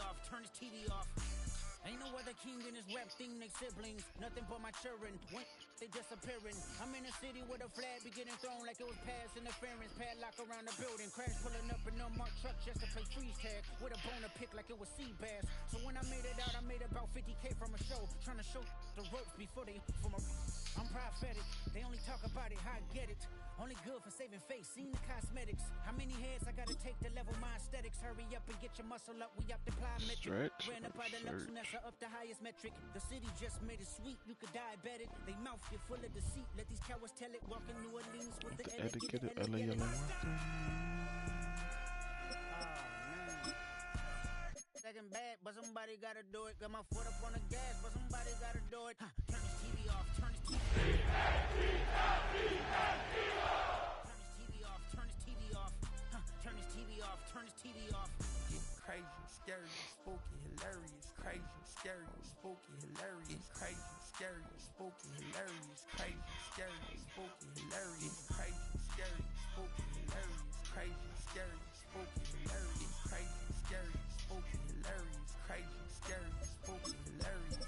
off, turn his TV off. Ain't no other king in this rap thing, they siblings. Nothing but my children, when they disappearing. I'm in a city where the flag be getting thrown like it was pass interference. Padlock around the building, crash pulling up an unmarked truck just to play freeze tag. With a bone to pick like it was sea bass. So when I made it out, I made about 50K from a show. Trying to show the ropes before they from a... I'm prophetic, they only talk about it, how I get it. Only good for saving face, seen the cosmetics. How many heads I gotta take to level my aesthetics? Hurry up and get your muscle up, we up the plyometric. Ran up by the lux, and that's up the highest metric. The city just made it sweet, you could diabetic. They mouth get full of deceit, let these cowards tell it. Walking New Orleans with the etiquette. Second bad, but somebody gotta do it. Got my foot up on the gas, but somebody gotta do it. Turn his TV off, turn his TV off. Turn his TV off, turn his TV off. Turn his TV off. It's crazy, scary, spooky, hilarious. Crazy, scary, spooky, hilarious. Crazy, scary, spooky, hilarious. Crazy, scary, spooky, hilarious. Crazy, scary, spooky, hilarious. Crazy, scary, spooky, hilarious. Crazy, scary, spooky, hilarious. Crazy, scary, spooky, hilarious.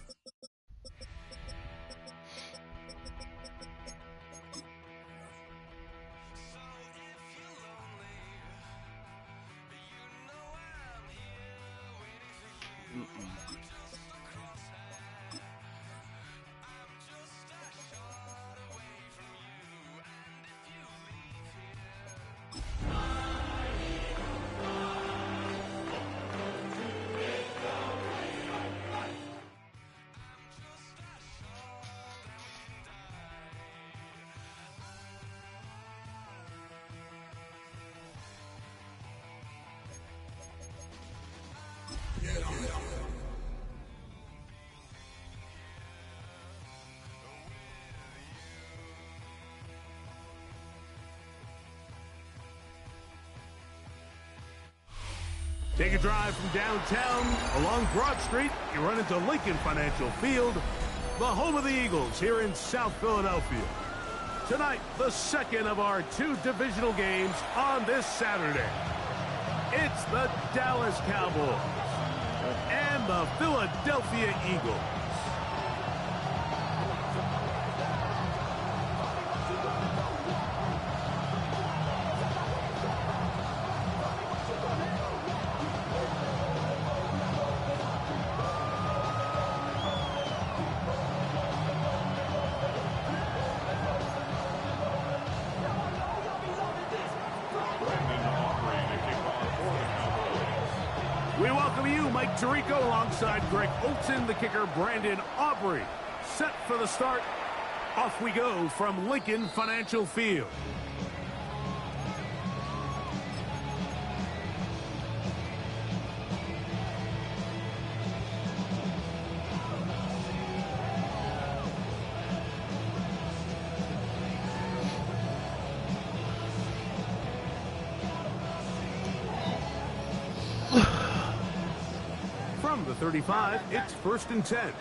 Take a drive from downtown along Broad Street. You run into Lincoln Financial Field, the home of the Eagles here in South Philadelphia. Tonight, the second of our two divisional games on this Saturday. It's the Dallas Cowboys and the Philadelphia Eagles. Tirico alongside Greg Olson, the kicker Brandon Aubrey. Set for the start. Off we go from Lincoln Financial Field. From the 35, it's 1st and 10.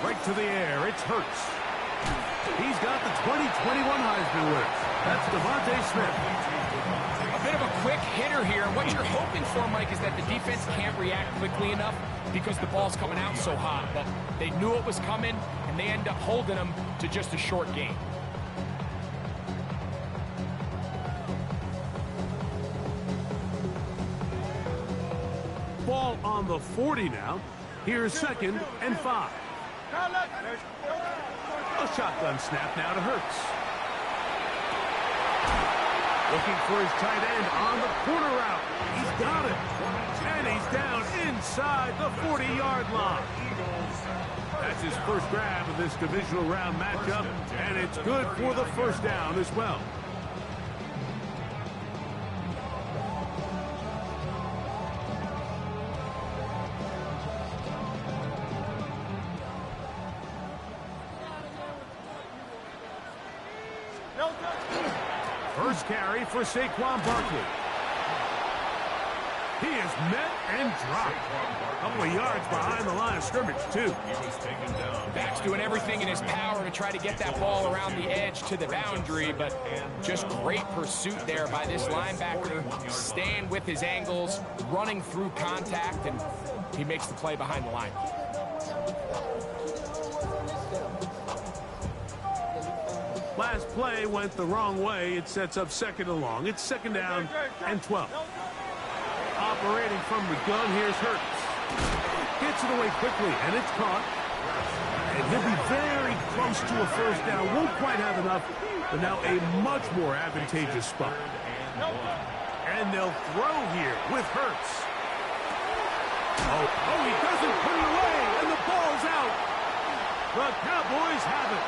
Right to the air, it's Hurts. He's got the 2021 Heisman winner. That's Devontae Smith. A bit of a quick hitter here. What you're hoping for, Mike, is that the defense can't react quickly enough because the ball's coming out so hot. But they knew it was coming, and they end up holding them to just a short game. Ball on the 40 now. Here's 2nd and 5. A shotgun snap now to Hurts. Looking for his tight end on the corner route. He's got it. And he's down inside the 40-yard line. That's his first grab of this divisional round matchup, and it's good for the first down as well. First carry for Saquon Barkley. He is met and dropped. A couple of yards behind the line of scrimmage, too. Back's doing everything in his power to try to get that ball around the edge to the boundary, but just great pursuit there by this linebacker, staying with his angles, running through contact, and he makes the play behind the line. Last play went the wrong way. It sets up second and long. It's second down and 12. Operating from the gun, here's Hurts. Gets it away quickly, and it's caught. And he'll be very close to a first down. Won't quite have enough, but now a much more advantageous spot. And they'll throw here with Hurts. Oh, he doesn't put it away, and the ball's out. The Cowboys have it.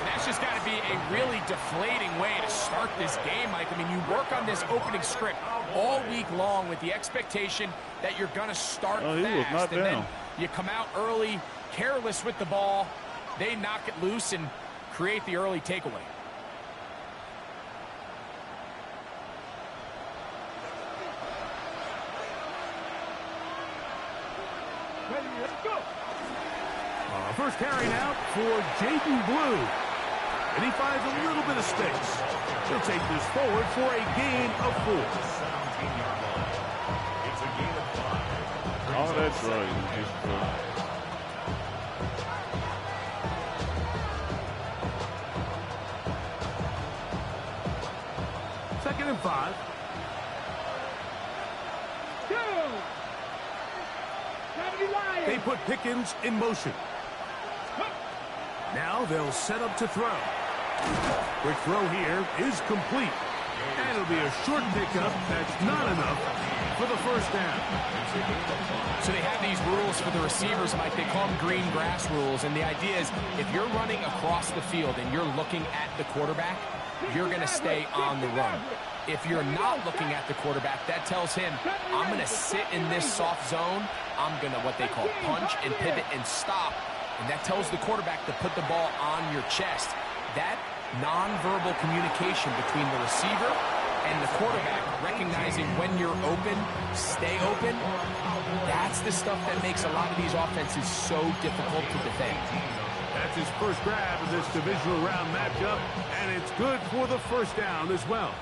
That's just got to be a really deflating way to start this game, Mike. I mean, you work on this opening script all week long with the expectation that you're going to start fast. And then you come out early, careless with the ball. They knock it loose and create the early takeaway. Ready, let's go. First carry out for Jaden Blue. And he finds a little bit of space. He'll take this forward for a gain of 4. Oh, that's right. Second and 5. They put Pickens in motion. Now they'll set up to throw. Quick throw here is complete. And it'll be a short pickup that's not enough for the first down. So they have these rules for the receivers, Mike. They call them green grass rules. And the idea is if you're running across the field and you're looking at the quarterback, you're going to stay on the run. If you're not looking at the quarterback, that tells him, I'm going to sit in this soft zone. I'm going to what they call punch and pivot and stop. And that tells the quarterback to put the ball on your chest. That nonverbal communication between the receiver and the quarterback, recognizing when you're open, stay open, that's the stuff that makes a lot of these offenses so difficult to defend. That's his first grab of this divisional round matchup, and it's good for the first down as well.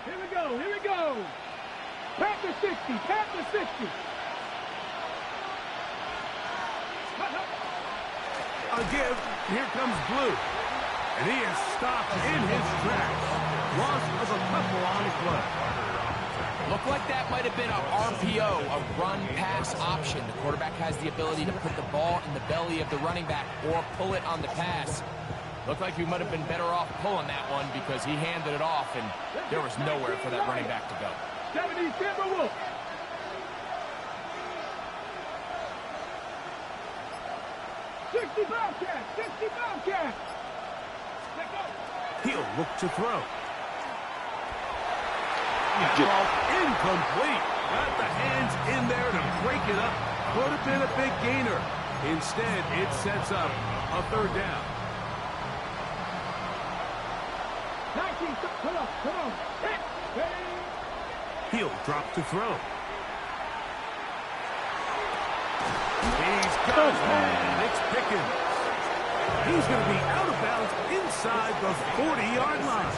Here we go, here we go. Panther 60, Panther 60. A give. Here comes Blue. And he is stopped in his tracks. Loss of a couple on the play. Looked like that might have been an RPO, a run-pass option. The quarterback has the ability to put the ball in the belly of the running back or pull it on the pass. Looked like he might have been better off pulling that one because he handed it off, and there was nowhere for that running back to go. 70 Timberwolves. 60 Bobcat, 60 Bobcat. He'll look to throw. Ball incomplete. Got the hands in there to break it up. Could have been a big gainer. Instead, it sets up a third down. 19, come on. He'll drop to throw. He's got his man. It's Pickens. He's going to be out of bounds inside the 40-yard line.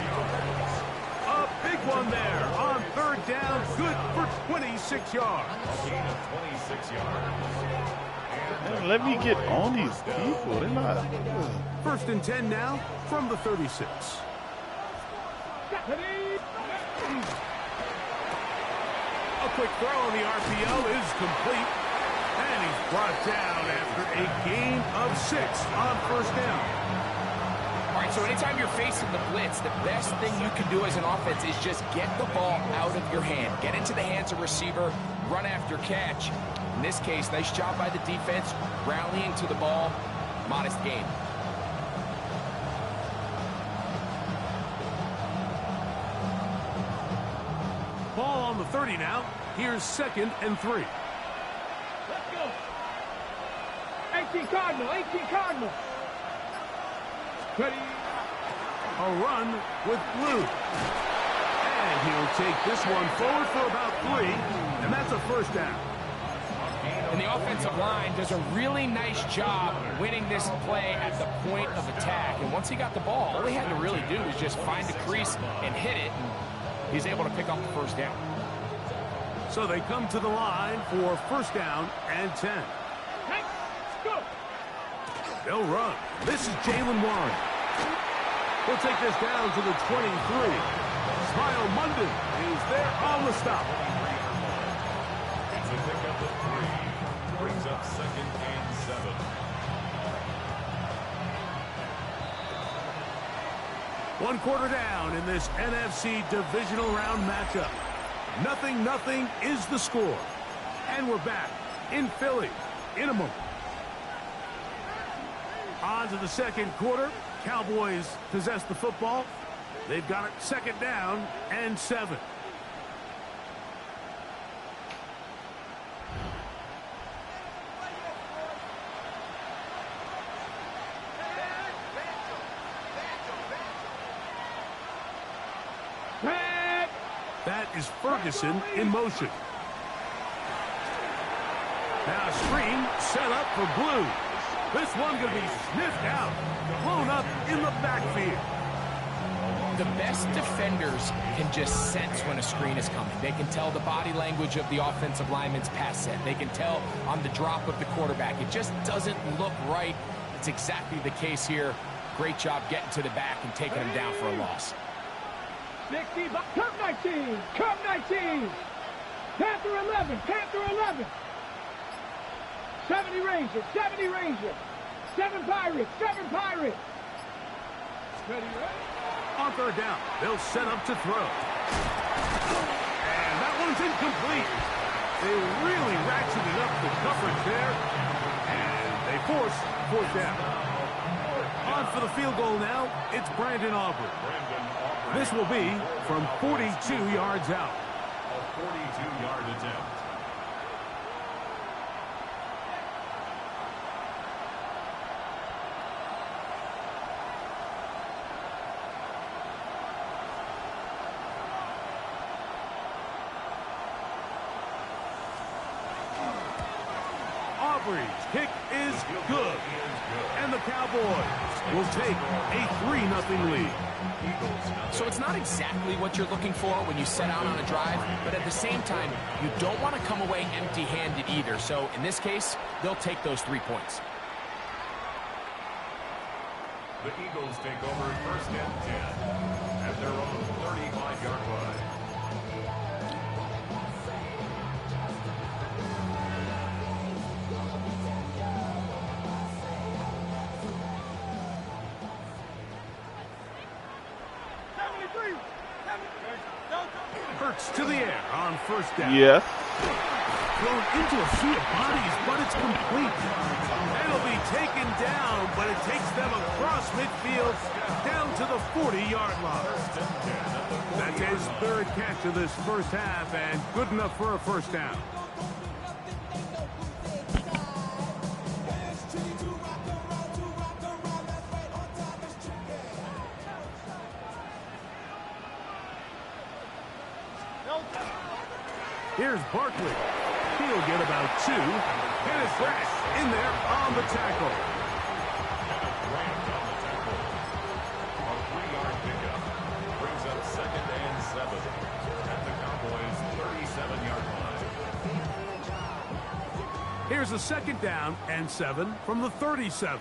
A big one there on third down. Good for 26 yards. Man, let me get on these people. They're not. First and 10 now from the 36. A quick throw on the RPO is complete. And he's brought down after a gain of 6 on first down. All right, so anytime you're facing the blitz, the best thing you can do as an offense is just get the ball out of your hand. Get into the hands of receiver, run after catch. In this case, nice job by the defense, rallying to the ball, modest gain. Ball on the 30 now. Here's second and 3. Let's go. 18 Cardinal. Ready. A run with Blue. And he'll take this one forward for about 3, and that's a first down. And the offensive line does a really nice job winning this play at the point of attack. And once he got the ball, all he had to really do was just find the crease and hit it. And he's able to pick up the first down. So they come to the line for first down and 10. Go. They'll run. This is Jalen Warren. He'll take this down to the 23. Smile Munden is there on the stop. It's a pickup of 3. Brings up 2nd and 7. One quarter down in this NFC divisional round matchup. 0-0 is the score. And we're back in Philly in a moment. On to the second quarter. Cowboys possess the football. They've got it 2nd down and 7. That is Ferguson in motion. Now a screen set up for Blue. This one going to be sniffed out, blown up in the backfield. The best defenders can just sense when a screen is coming. They can tell the body language of the offensive lineman's pass set. They can tell on the drop of the quarterback. It just doesn't look right. It's exactly the case here. Great job getting to the back and taking him down for a loss. 60, come 19, come 19. Panther 11, Panther 11. 70 Ranger, 70 Ranger. 7 Pirates, 7 Pirates. Ready, ready? On third down, they'll set up to throw. And that one's incomplete. They really ratcheted up the coverage there. And they force fourth down. On for the field goal now, it's Brandon Aubrey. This will be from 42 yards out. A 42-yard attempt. Aubrey's kick is good. And the Cowboys will take a 3-0 lead. So it's not exactly what you're looking for when you set out on a drive, but at the same time, you don't want to come away empty-handed either. So in this case, they'll take those 3 points. The Eagles take over 1st and 10 at their own 35-yard line. Hurts to the air on first down. Yes. Thrown into a sea of bodies, but it's complete. It'll be taken down, but it takes them across midfield down to the 40-yard line. That's his 3rd catch of this first half, and good enough for a first down. Here's Barkley. He'll get about 2. Kenneth Grant in there on the tackle. Kenneth Grant on the tackle. A 3-yard pickup. Brings up 2nd and 7 at the Cowboys' 37-yard line. Here's a 2nd down and 7 from the 37.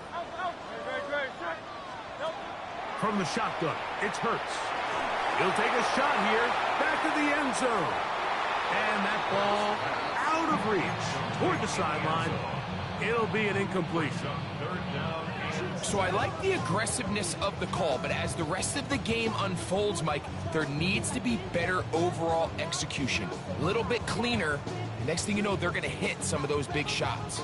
From the shotgun, it's Hurts. He'll take a shot here, back to the end zone. And that ball out of reach toward the sideline. It'll be an incompletion. So I like the aggressiveness of the call, but as the rest of the game unfolds, Mike, there needs to be better overall execution. A little bit cleaner. Next thing you know, they're going to hit some of those big shots.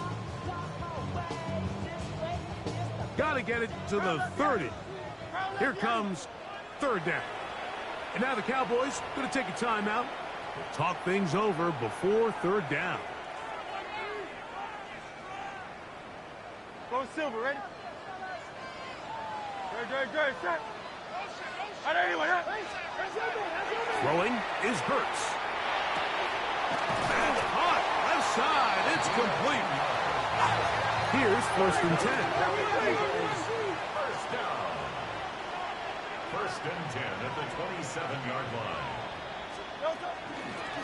Got to get it to the 30. Here comes 3rd down. And now the Cowboys going to take a timeout. We'll talk things over before 3rd down. Go Silver, ready? Good, set. All right, anyway, Throwing is Hurts. That's hot. Left side. It's complete. Here's 1st and 10. First down. 1st and 10 at the 27-yard line.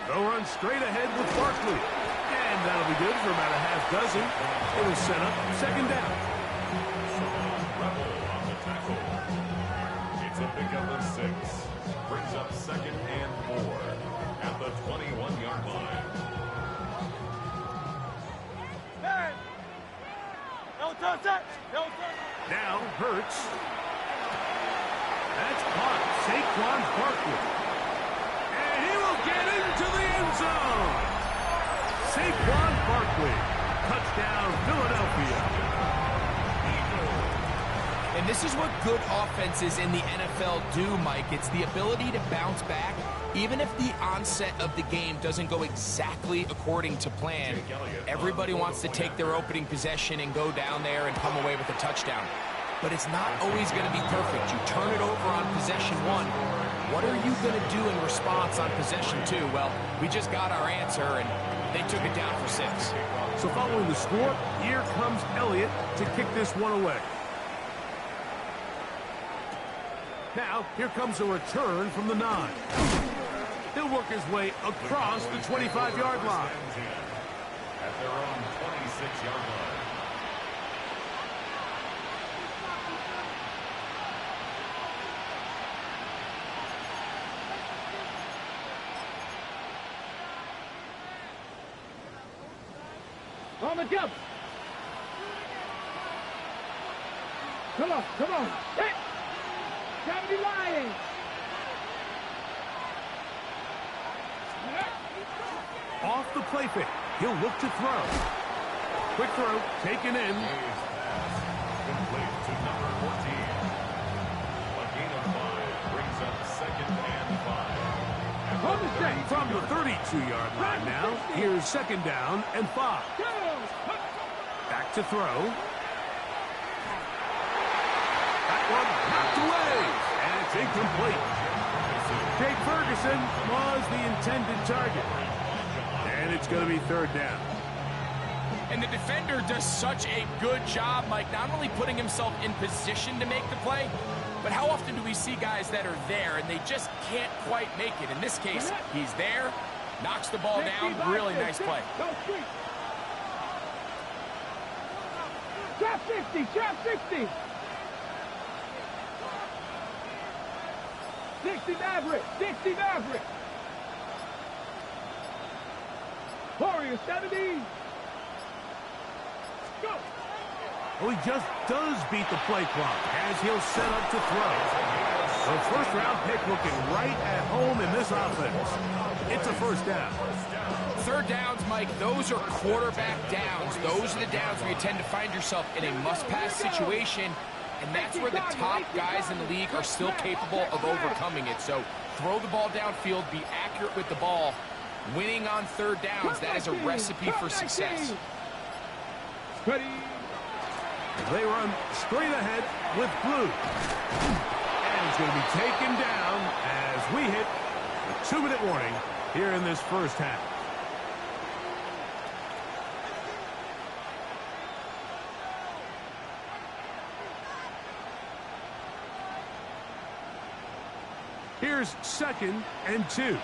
They'll run straight ahead with Barkley. And that'll be good for about a half dozen. It'll set up 2nd down. Rebel on the tackle. It's a pickup of 6. Brings up 2nd and 4 at the 21-yard line. Now Hurts. That's caught. Saquon Barkley. And he will get into the end zone. Saquon Barkley. Touchdown, Philadelphia. And this is what good offenses in the NFL do, Mike. It's the ability to bounce back, even if the onset of the game doesn't go exactly according to plan. Everybody wants to take their opening possession and go down there and come away with a touchdown. But it's not always going to be perfect. You turn it over on possession 1. What are you going to do in response on possession 2? Well, we just got our answer, and they took it down for 6. So following the score, here comes Elliott to kick this one away. Now, here comes a return from the 9. He'll work his way across the 25-yard line. At their own 26-yard line. On the jump. Come on, come on. Hit. 70 Lions. Off the play fake. He'll look to throw. Quick throw, taken in. Complete to number 14. A gain of 5 brings up 2nd and 5. From the 32-yard line now, here's 2nd down and 5. Back to throw. That one knocked away, and it's incomplete. Jake Ferguson was the intended target. And it's going to be 3rd down. And the defender does such a good job, Mike, not only putting himself in position to make the play, but how often do we see guys that are there and they just can't quite make it? In this case, he's there, knocks the ball down, really nice play. Trap 60, trap 60. 60 Maverick, 60 Maverick. Warrior 70. Go. Well, he just does beat the play clock as he'll set up to throw. The 1st-round pick looking right at home in this offense. It's a 1st down. 3rd downs, Mike, those are quarterback downs. Those are the downs where you tend to find yourself in a must-pass situation, and that's where the top guys in the league are still capable of overcoming it. So throw the ball downfield, be accurate with the ball. Winning on 3rd downs, that is a recipe for success. Ready. They run straight ahead with Blue. And he's going to be taken down as we hit a 2-minute warning here in this 1st half. Here's 2nd and 2.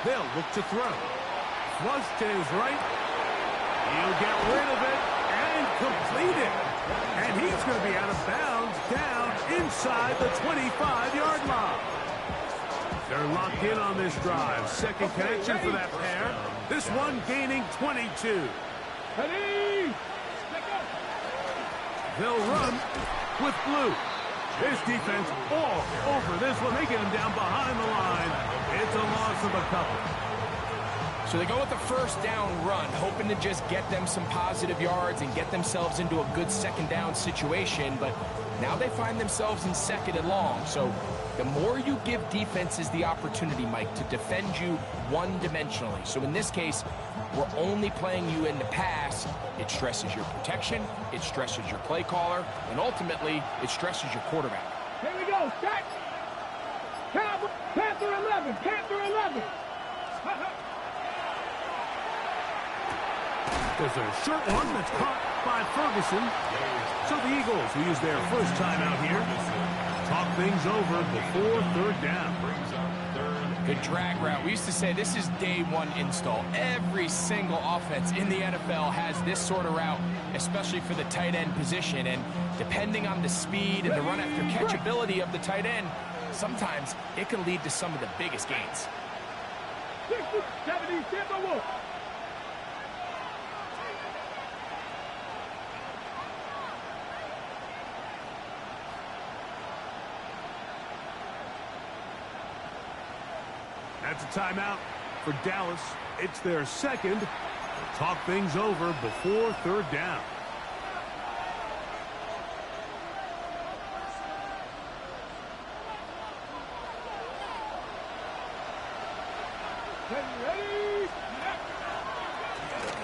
They'll look to throw. Flush to his right. He'll get rid of it and complete it. And he's going to be out of bounds down inside the 25-yard line. They're locked in on this drive. 2nd connection for that pair. This one gaining 22. They'll run with Blue. This defense all over this one. They get him down behind the line. It's a loss of a couple. So they go with the 1st down run, hoping to just get them some positive yards and get themselves into a good 2nd down situation. But now they find themselves in 2nd and long. So the more you give defenses the opportunity, Mike, to defend you one-dimensionally. So in this case, we're only playing you in the pass, it stresses your protection, it stresses your play caller, and ultimately, it stresses your quarterback. Here we go, set. Cowboy, Panther 11, Panther 11. There's a short one that's caught by Ferguson. So the Eagles will use their first time out here. Talk things over before third down. Good drag route. We used to say this is day one install. Every single offense in the NFL has this sort of route, especially for the tight end position. And depending on the speed and the run after catch ability of the tight end, sometimes it can lead to some of the biggest gains. 60, 70, Timberwolves. That's a timeout for Dallas. It's their second. They'll talk things over before third down.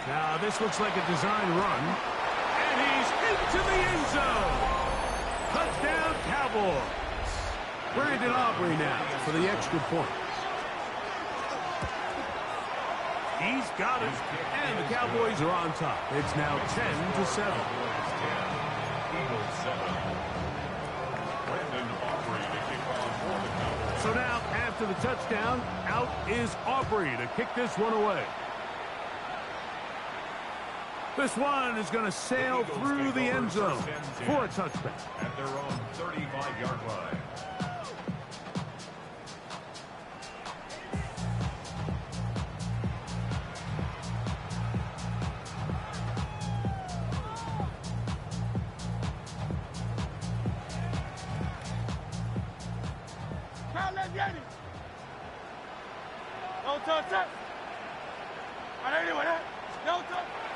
Now this looks like a design run. And he's into the end zone. Touchdown Cowboys. Brandon Aubrey now for the extra point. He's got it, and the Cowboys are on top. It's now 10-7. So now, after the touchdown, out is Aubrey to kick this one away. This one is going to sail through the end zone for a touchdown. At their own 35-yard line.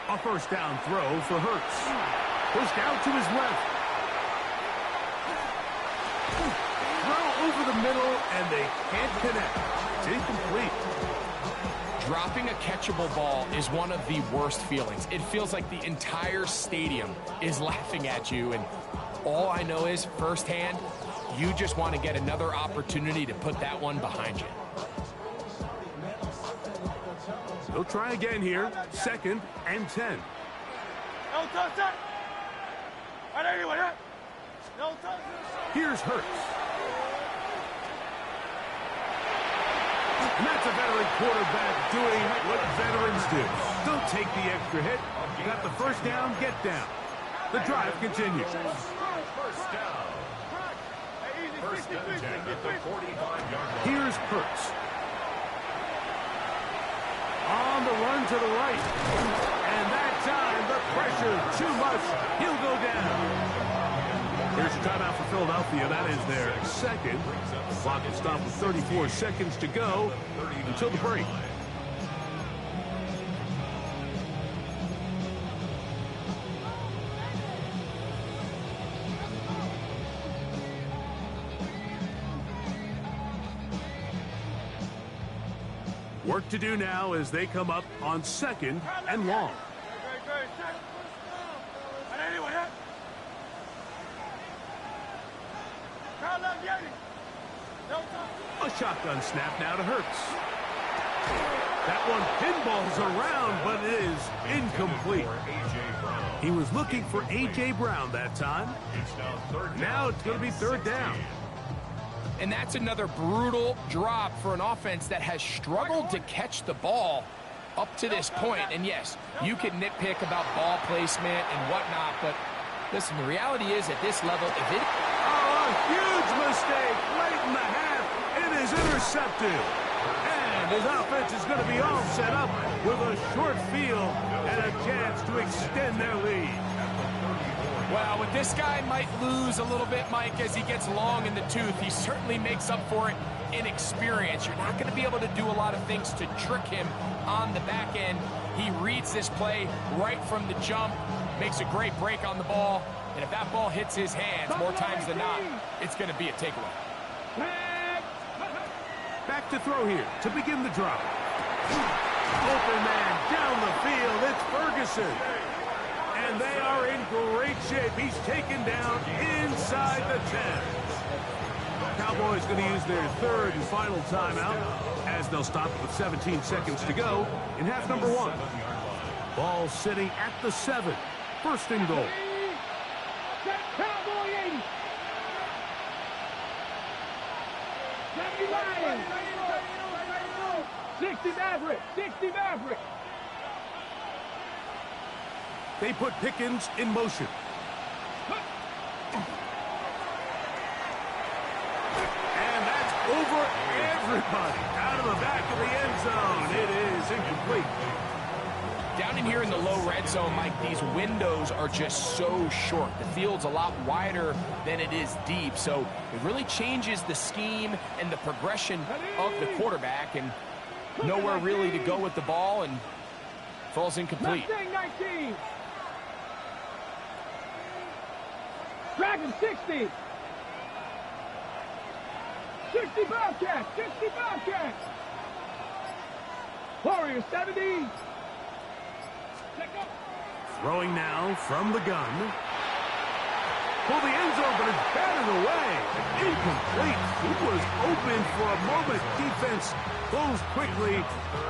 A first down throw for Hurts. Pushed out to his left. Throw over the middle, and they can't connect. It's incomplete. Dropping a catchable ball is one of the worst feelings. It feels like the entire stadium is laughing at you, and all I know is, firsthand, you just want to get another opportunity to put that one behind you. They'll try again here. 2nd and 10. Here's Hurts. And that's a veteran quarterback doing what veterans do. Don't take the extra hit. You got the first down, get down. The drive continues. First down. First and 10 at the 45-yard line. Here's Hurts. On the run to the right. And that time, the pressure too much. He'll go down. Here's a timeout for Philadelphia. That is their second. The clock will stop with 34 seconds to go until the break. Work to do now as they come up on 2nd and long. A shotgun snap now to Hurts. That one pinballs around, but it is incomplete. He was looking for A.J. Brown that time. Now it's going to be third down. And that's another brutal drop for an offense that has struggled to catch the ball up to this point. And yes, you can nitpick about ball placement and whatnot, but listen, the reality is at this level, if it... Oh, a huge mistake late in the half. It is intercepted. And his offense is going to be all set up with a short field and a chance to extend their lead. Well, what this guy might lose a little bit, Mike, as he gets long in the tooth, he certainly makes up for it in experience. You're not going to be able to do a lot of things to trick him on the back end. He reads this play right from the jump, makes a great break on the ball, and if that ball hits his hands more times than not, it's going to be a takeaway. Back to throw here to begin the drive. Open man down the field. It's Ferguson. And they are in great shape. He's taken down inside the 10. Cowboys going to use their third and final timeout as they'll stop with 17 seconds to go in half number 1. Ball sitting at the 7. First and goal. Cowboy 80. 70 Lions. 60 Maverick. 60 Maverick. They put Pickens in motion. And that's over everybody. Out of the back of the end zone. It is incomplete. Down in here in the low red zone, Mike, these windows are just so short. The field's a lot wider than it is deep, so it really changes the scheme and the progression of the quarterback, and nowhere really to go with the ball, and falls incomplete. 19. Dragon 60. 60 Bobcats. 60 Bobcats. Warriors 70. Throwing now from the gun. Pull the end zone, but it's batted away. Incomplete. He was open for a moment. Defense closed quickly,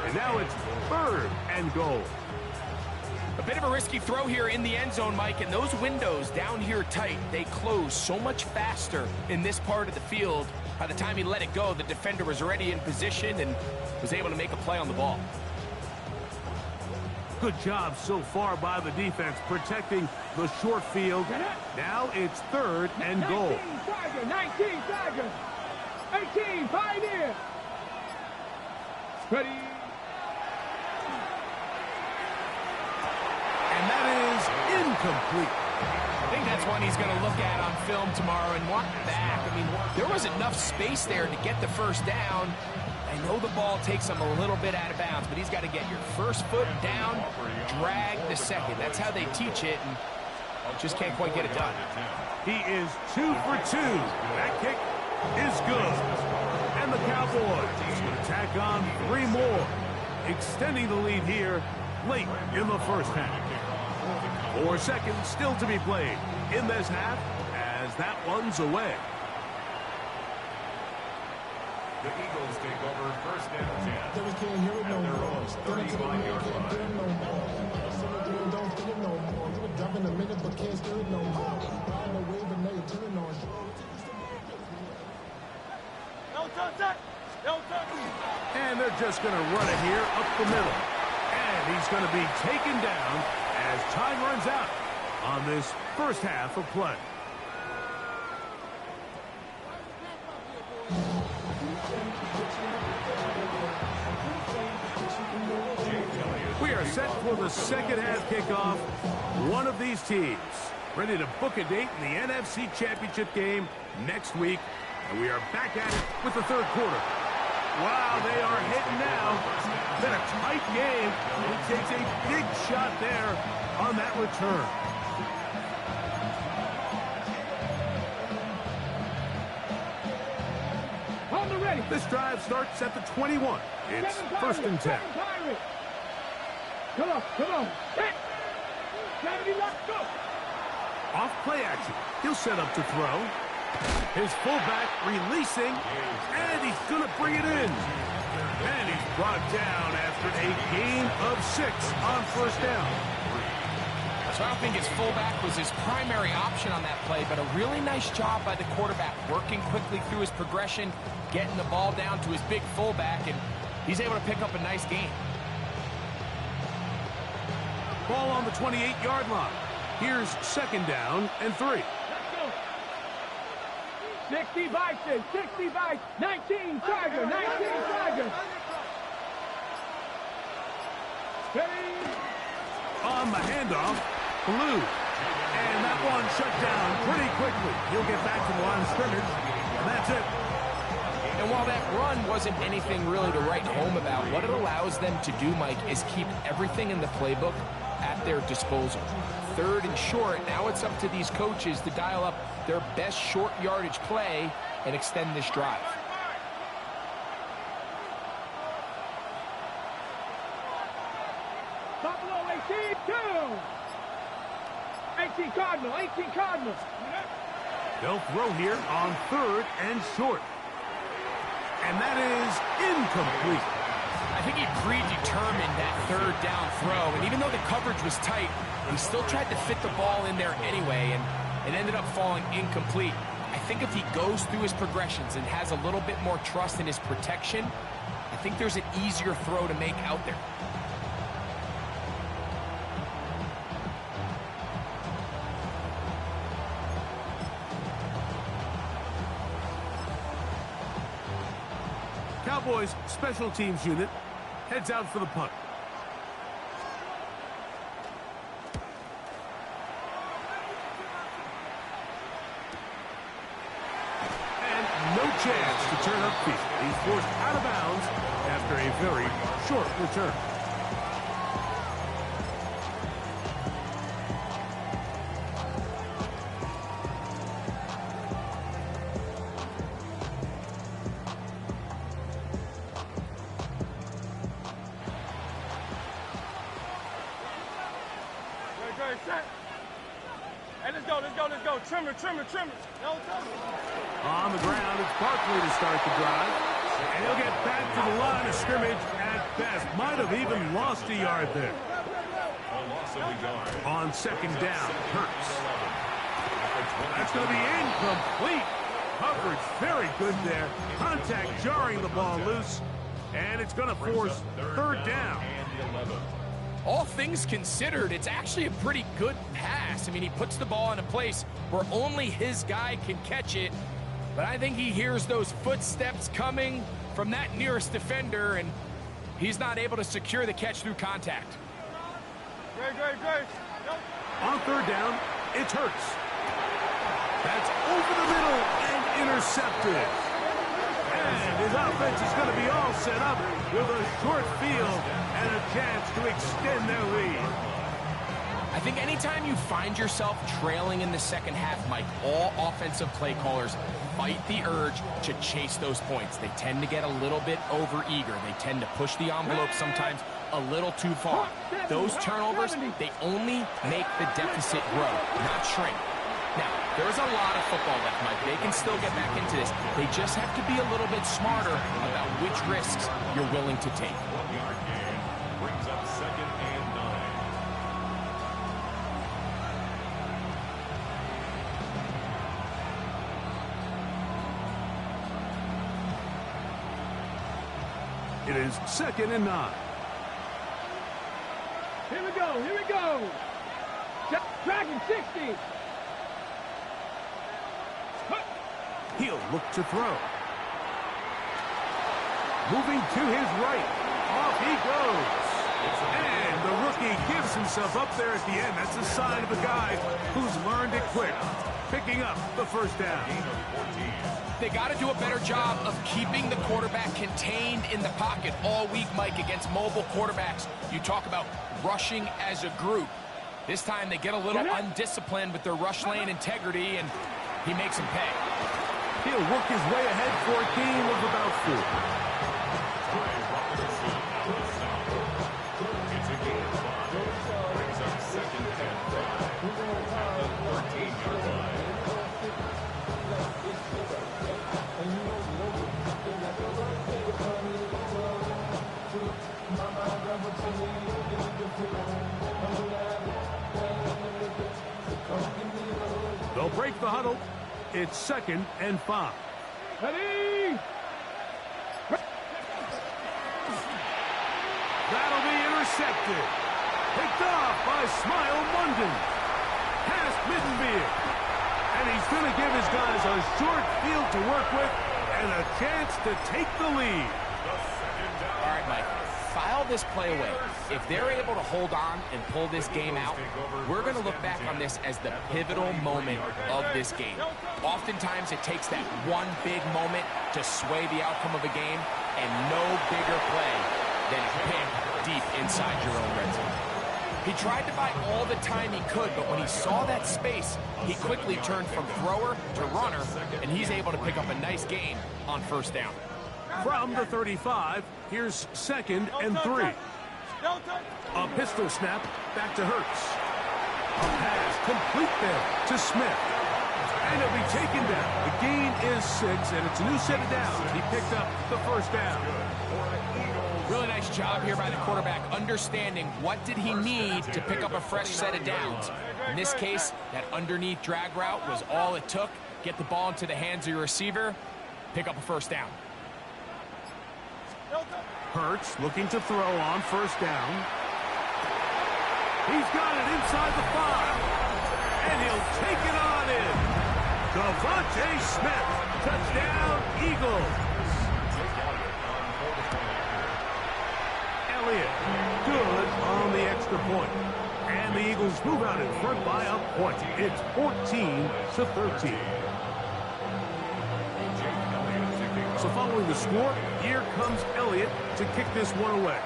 and now it's third and goal. A bit of a risky throw here in the end zone, Mike, and those windows down here tight, they close so much faster in this part of the field. By the time he let it go, the defender was already in position and was able to make a play on the ball. Good job so far by the defense protecting the short field. Now it's third and goal. 19 Tiger, 19 Tiger, 18 Pioneer. Ready. And that is incomplete. I think that's one he's going to look at on film tomorrow and walk back. I mean, there was enough space there to get the first down. I know the ball takes him a little bit out of bounds, but he's got to get your first foot down, drag the second. That's how they teach it, and just can't quite get it done. He is 2 for 2. That kick is good. And the Cowboys will tack on 3 more, extending the lead here late in the first half. 4 seconds still to be played in this half as that one's away. The Eagles take over first and 10. Then we can't hear it no more. Then into the man can't do it no more. Don't feel it no more. You would jump in a minute but can't steer it no more. Riding the wave and they turn on. And they're just going to run it here up the middle. And he's going to be taken down as time runs out on this first half of play. We are set for the second half kickoff. One of these teams ready to book a date in the NFC Championship game next week. And we are back at it with the third quarter. Wow, they are hitting now. Been a tight game. He takes a big shot there on that return. On the ready. This drive starts at the 21. It's first and 10. Come on. Hit. 70, let's go. Off play action. He'll set up to throw. His fullback releasing, and he's going to bring it in. And he's brought down after a gain of 6 on first down. So I don't think his fullback was his primary option on that play, but a really nice job by the quarterback working quickly through his progression, getting the ball down to his big fullback, and he's able to pick up a nice gain. Ball on the 28-yard line. Here's second down and 3. 60 Bison, 60 Bison, 19 Tiger, 19 Tiger. Ready. On the handoff, Blue. And that one shut down pretty quickly. He'll get back to the line of scrimmage, and that's it. And while that run wasn't anything really to write home about, what it allows them to do, Mike, is keep everything in the playbook at their disposal. Third and short, now it's up to these coaches to dial up their best short yardage play and extend this drive. 18 Cardinal, 18 Cardinal. They'll throw here on 3rd and short. And that is incomplete. I think he predetermined that 3rd down throw, and even though the coverage was tight, he still tried to fit the ball in there anyway, and it ended up falling incomplete. I think if he goes through his progressions and has a little bit more trust in his protection, I think there's an easier throw to make out there. Cowboys special teams unit heads out for the punt. And no chance to turn upfield. He's forced out of bounds after a very short return. Trimmer. On the ground, it's Barkley to start the drive. And he'll get back to the line of scrimmage at best. Might have even lost a yard there. On 2nd down, Hurts. That's going to be incomplete. Coverage very good there. Contact jarring the ball loose. And it's going to force 3rd down. All things considered, it's actually a pretty good pass. I mean, he puts the ball in a place where only his guy can catch it. But I think he hears those footsteps coming from that nearest defender, and he's not able to secure the catch through contact. Great. On 3rd down, it's Hurts. That's over the middle and intercepted. And his offense is going to be all set up with a short field and a chance to extend their lead. I think anytime you find yourself trailing in the second half, Mike, all offensive play callers fight the urge to chase those points. They tend to get a little bit overeager. They tend to push the envelope sometimes a little too far. Those turnovers, they only make the deficit grow, not shrink. Now, there's a lot of football left, Mike. They can still get back into this. They just have to be a little bit smarter about which risks you're willing to take. 1-yard gain brings up 2nd and 9. It is 2nd and 9. Here we go. Dragon 60. He'll look to throw. Moving to his right. Off he goes. And the rookie gives himself up there at the end. That's a sign of a guy who's learned it quick. Picking up the 1st down. They got to do a better job of keeping the quarterback contained in the pocket all week, Mike, against mobile quarterbacks. You talk about rushing as a group. This time they get a little undisciplined with their rush lane integrity, and he makes them pay. He'll work his way ahead for a gain of about 4. It's a gain of 5. Brings up 2nd and 5. At the 13-yard line. They'll break the huddle. It's 2nd and 5. Ready? That'll be intercepted. Picked off by Smile London. Past midfield. And he's going to give his guys a short field to work with and a chance to take the lead. All right, Mike, file this play away. If they're able to hold on and pull this game out, we're going to look back on this as the pivotal moment of this game. Oftentimes, it takes that one big moment to sway the outcome of a game, and no bigger play than a pick deep inside your own red zone. He tried to buy all the time he could, but when he saw that space, he quickly turned from thrower to runner, and he's able to pick up a nice gain on 1st down. From the 35, here's 2nd and 3. A pistol snap back to Hurts. A pass complete there to Smith. And he'll be taken down. The gain is 6, and it's a new set of downs. He picked up the first down. Really nice job here by the quarterback, understanding what did he need to pick up a fresh set of downs. In this case, that underneath drag route was all it took. Get the ball into the hands of your receiver, pick up a first down. Hurts looking to throw on first down. He's got it inside the 5. And he'll take it on in. Devontae Smith, touchdown, Eagles. Elliott, good on the extra point. And the Eagles move out in front by a point. It's 14-13. So following the score, here comes Elliott to kick this one away.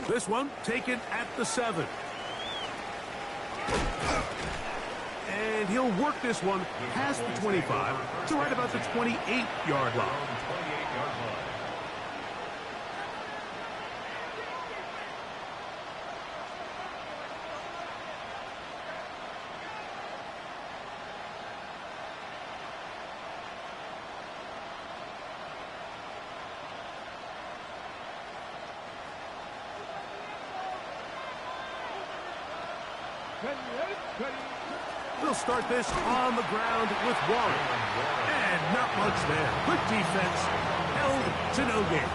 This one taken at the 7. And he'll work this one past the 25 to right about the 28-yard line. They'll start this on the ground with Warren. And not much there. Good defense. Held to no gain.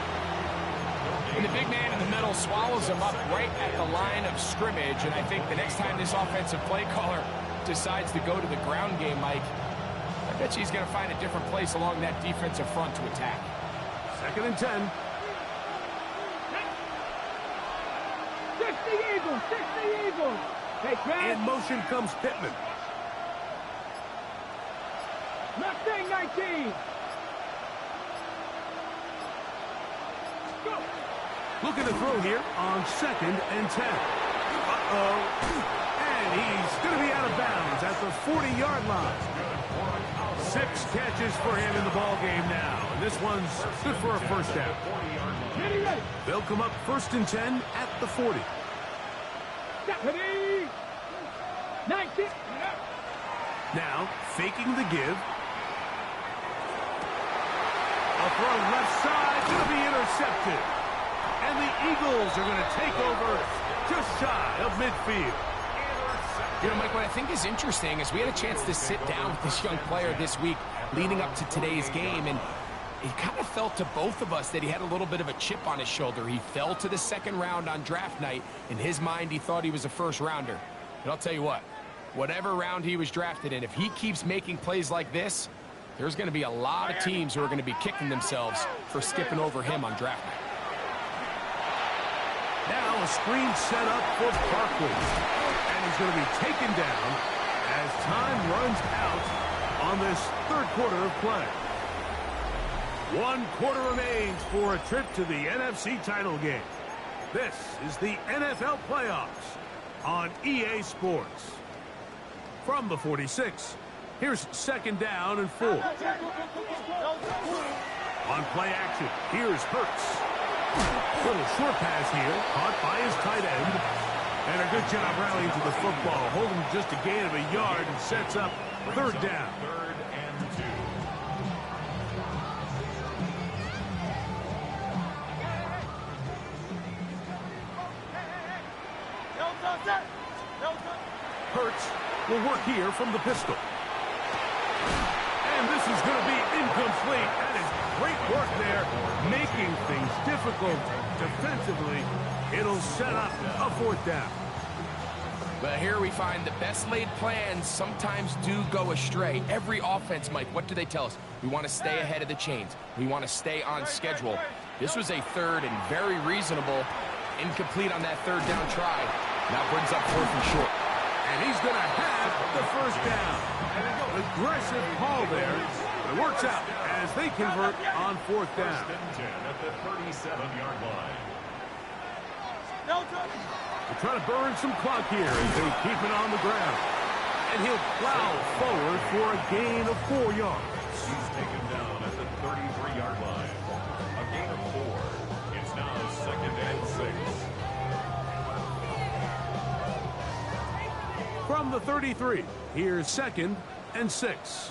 And the big man in the middle swallows him up right at the line of scrimmage. And I think the next time this offensive play caller decides to go to the ground game, Mike, I bet you he's going to find a different place along that defensive front to attack. 2nd and 10. 60 Eagles! 60 Eagles! In motion comes Pittman. Mustang 19! Go! Looking to throw here on 2nd and 10. Uh-oh. And he's going to be out of bounds at the 40-yard line. 6 catches for him in the ball game now. And this one's good for a first down. They'll come up 1st and 10 at the 40. Ready? 19. Now, faking the give. A throw left side, going to be intercepted. And the Eagles are going to take over just shy of midfield. You know, Mike, what I think is interesting is we had a chance to sit down with this young player this week leading up to today's game, and it kind of felt to both of us that he had a little bit of a chip on his shoulder. He fell to the 2nd round on draft night. In his mind, he thought he was a first-rounder. But I'll tell you what, whatever round he was drafted in, if he keeps making plays like this, there's going to be a lot of teams who are going to be kicking themselves for skipping over him on draft night. Now a screen set up for Barkley. And he's going to be taken down as time runs out on this 3rd quarter of play. 1 quarter remains for a trip to the NFC title game. This is the NFL playoffs on EA Sports. From the 46, here's 2nd down and 4. On play action, here's Hurts. Little short pass here, caught by his tight end. And a good job rallying to the football, holding just a gain of a yard and sets up 3rd down. 3rd and 2. Hurts will work here from the pistol. And this is going to be incomplete. That is great work there, making things difficult defensively. It'll set up a 4th down. But here we find the best laid plans sometimes do go astray. Every offense, Mike, what do they tell us? We want to stay ahead of the chains. We want to stay on schedule. This was a 3rd and very reasonable, incomplete on that 3rd down try. Now brings up 4th and short. And he's going to have the first down. Aggressive call there. It works out as they convert on 4th down. 1st and 10 at the 37-yard line. They're trying to burn some clock here as they keep it on the ground. And he'll plow forward for a gain of 4 yards. He's taken down at the 33-yard line. A gain of 4. It's now 2nd and 6. From the 33, here's 2nd and 6.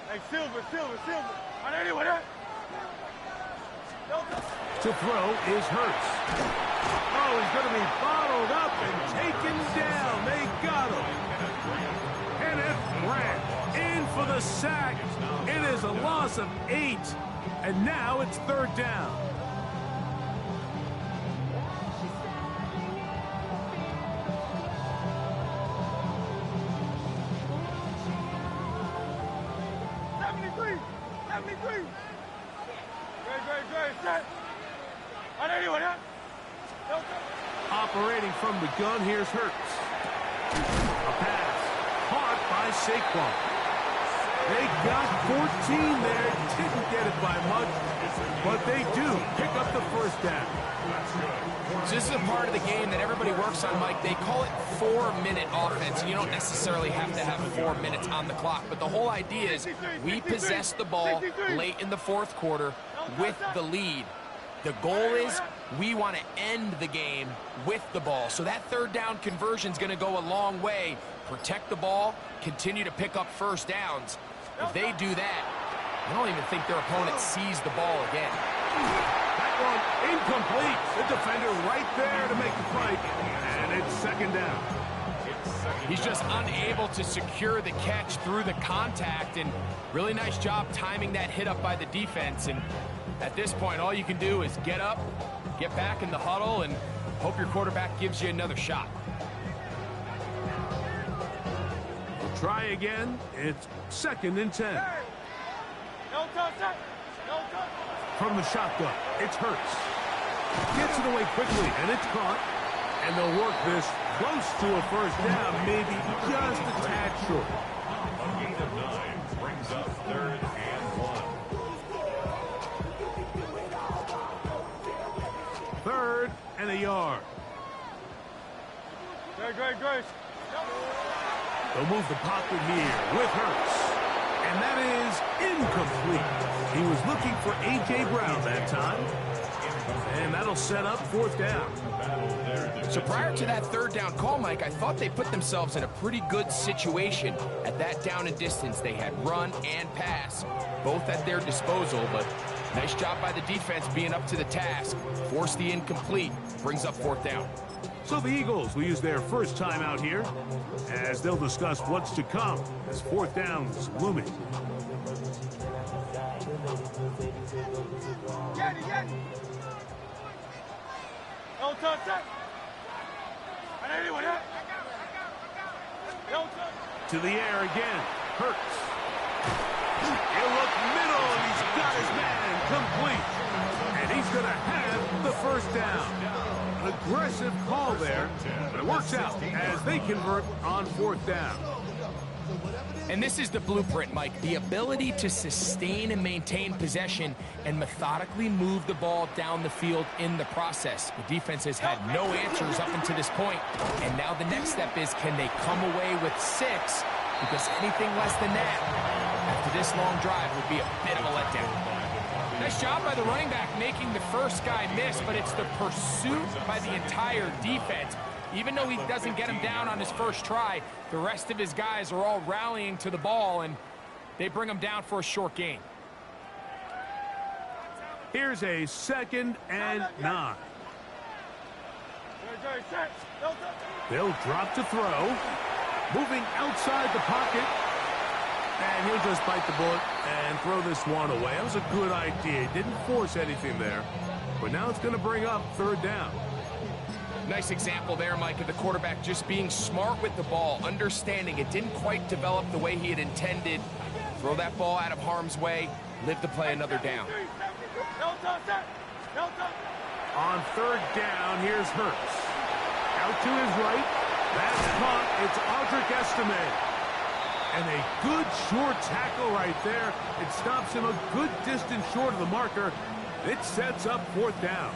Hey, Silver. To throw is Hurts. Oh, he's going to be bottled up and taken down. They got him. Kenneth Grant in for the sack. It is a loss of 8, and now it's 3rd down. Operating from the gun, here's Hurts. A pass caught by Saquon. They got 14 there, didn't get it by much, but they do pick up the 1st down. So this is a part of the game that everybody works on, Mike. They call it 4-minute offense. You don't necessarily have to have 4 minutes on the clock, but the whole idea is we possess the ball late in the 4th quarter with the lead. The goal is we want to end the game with the ball. So that 3rd down conversion is going to go a long way. Protect the ball, continue to pick up 1st downs. If they do that, I don't even think their opponent sees the ball again. That one incomplete. The defender right there to make the fight, and it's 2nd down. He's just unable to secure the catch through the contact, and really nice job timing that hit up by the defense. And at this point, all you can do is get up, get back in the huddle, and hope your quarterback gives you another shot. We'll try again. It's 2nd and 10. From the shotgun, it's Hurts. Gets it away quickly, and it's caught. And they'll work this close to a 1st down, maybe just a tad short. A gain of 9 brings up 3rd and 1. 3rd and a yard. Great. They'll move the pocket here with Hurts. And that is incomplete. He was looking for A.J. Brown that time. And that'll set up 4th down. So prior to that 3rd down call, Mike, I thought they put themselves in a pretty good situation. At that down and distance, they had run and pass, both at their disposal. But nice job by the defense being up to the task. Force the incomplete, brings up 4th down. So the Eagles will use their first time out here as they'll discuss what's to come as 4th down's looming. To the air again. Hurts. He'll look middle, and he's got his man complete. And he's going to have the 1st down. An aggressive call there, but it works out as they convert on 4th down. And this is the blueprint, Mike. The ability to sustain and maintain possession and methodically move the ball down the field in the process. The defense has had no answers up until this point, and now the next step is, can they come away with 6? Because anything less than that after this long drive would be a bit of a letdown. Nice job by the running back making the first guy miss, but it's the pursuit by the entire defense. Even though he doesn't get him down on his first try, the rest of his guys are all rallying to the ball, and they bring him down for a short gain. Here's a 2nd and 9. They'll drop to throw. Moving outside the pocket. And he'll just bite the bullet and throw this one away. That was a good idea. He didn't force anything there. But now it's going to bring up 3rd down. Nice example there, Mike, of the quarterback just being smart with the ball, understanding it didn't quite develop the way he had intended. Throw that ball out of harm's way, live to play another down. On 3rd down, here's Hurts. Out to his right. That's caught. It's Audric Estime. And a good short tackle right there. It stops him a good distance short of the marker. It sets up 4th down.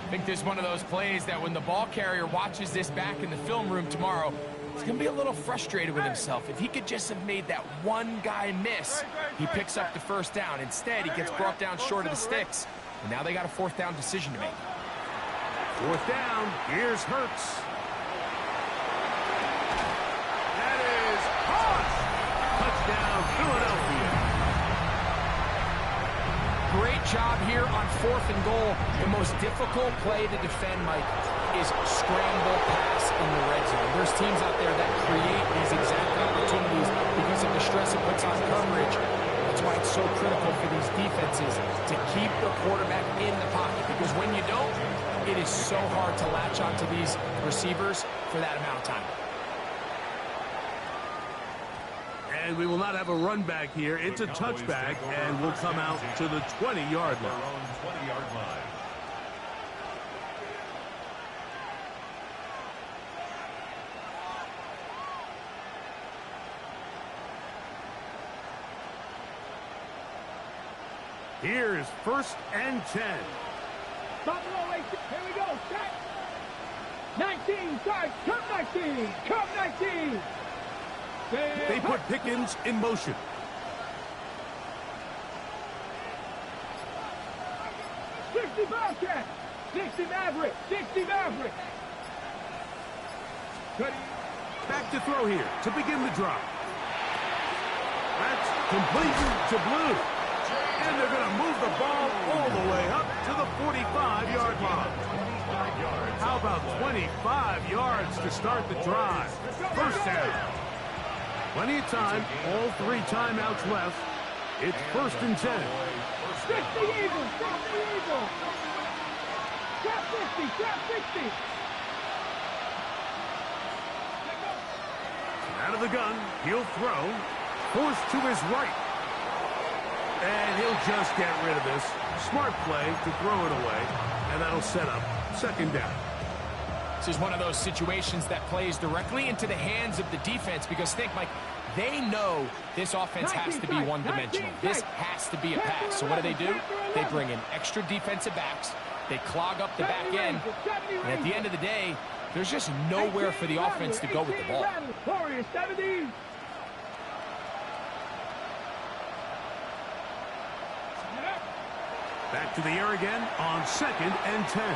I think this is one of those plays that when the ball carrier watches this back in the film room tomorrow, he's going to be a little frustrated with himself. If he could just have made that one guy miss, he picks up the 1st down. Instead, he gets brought down short of the sticks. And now they got a 4th down decision to make. 4th down. Here's Hurts. great job here on 4th and goal. The most difficult play to defend, Mike, is scramble pass in the red zone. There's teams out there that create these exact opportunities because of the stress it puts on coverage. That's why it's so critical for these defenses to keep the quarterback in the pocket, because when you don't, it is so hard to latch onto these receivers for that amount of time. And we will not have a run back here. It's a touchback, and we'll come out to the 20-yard line. 20-yard line. Here is 1st and 10. Buffalo, here we go, set. 19, start, come 19, come 19. They put Pickens in motion. '60 Bobcat, 60 Maverick, 60 Maverick. Back to throw here to begin the drive. That's complete to Blue. And they're going to move the ball all the way up to the 45-yard line. How about 25 yards to start the drive? First down. Plenty of time. All 3 timeouts left. It's 1st and 10. 60 Eagles, 60 Eagles. Trap 60, trap 60. Out of the gun. He'll throw. Forced to his right. And he'll just get rid of this. Smart play to throw it away. And that'll set up 2nd down. This is one of those situations that plays directly into the hands of the defense, because think, Mike, they know this offense has to be one-dimensional. This has to be a pass. So what do? They bring in extra defensive backs. They clog up the back end. And at the end of the day, there's just nowhere for the offense to go with the ball. Warriors, 70. Back to the air again on 2nd and 10.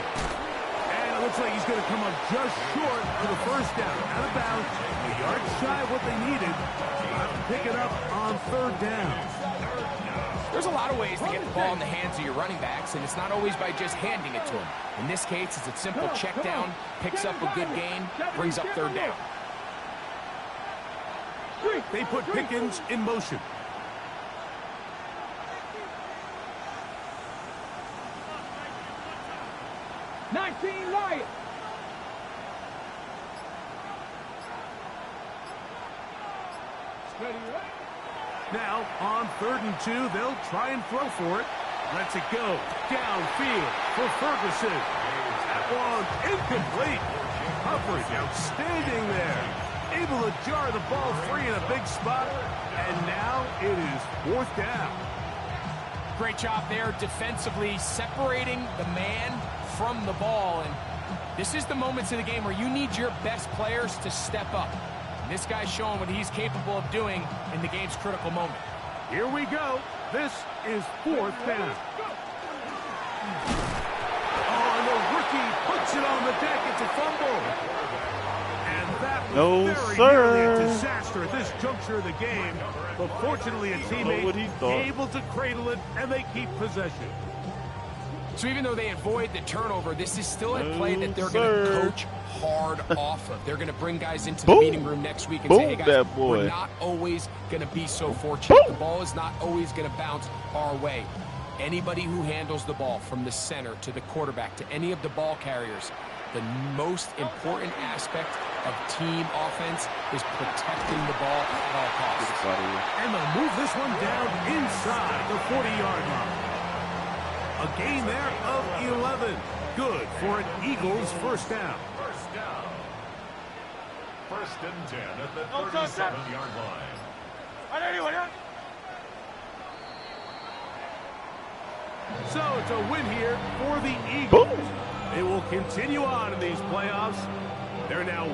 And it looks like he's going to come up just short for the 1st down. Out of bounds, a yard shy of what they needed. Pick it up on 3rd down. There's a lot of ways to get the ball in the hands of your running backs, and it's not always by just handing it to them. In this case, it's a simple check down, picks up a good gain, brings up 3rd down. They put Pickens in motion. Lions. Now, on 3rd and 2, they'll try and throw for it. Lets it go downfield for Ferguson. That one incomplete. Coverage outstanding there. Able to jar the ball free in a big spot. And now it is 4th down. Great job there defensively, separating the man from the ball. And this is the moments of the game where you need your best players to step up. And this guy's showing what he's capable of doing in the game's critical moment. Here we go. This is 4th down. Oh, and the rookie puts it on the deck. It's a fumble. And that was very nearly a disaster at this juncture of the game. But fortunately, a teammate able to cradle it, and they keep possession. So even though they avoid the turnover, this is still a play that they're going to coach hard off of. They're going to bring guys into the meeting room next week and say, hey, guys, we're not always going to be so fortunate. The ball is not always going to bounce our way. Anybody who handles the ball from the center to the quarterback to any of the ball carriers, the most important aspect of team offense is protecting the ball at all costs. And they'll move this one down inside the 40-yard line. A gain there of 11. Good for an Eagles 1st down. 1st and 10 at the 37-yard line. So it's a win here for the Eagles. They will continue on in these playoffs. They're now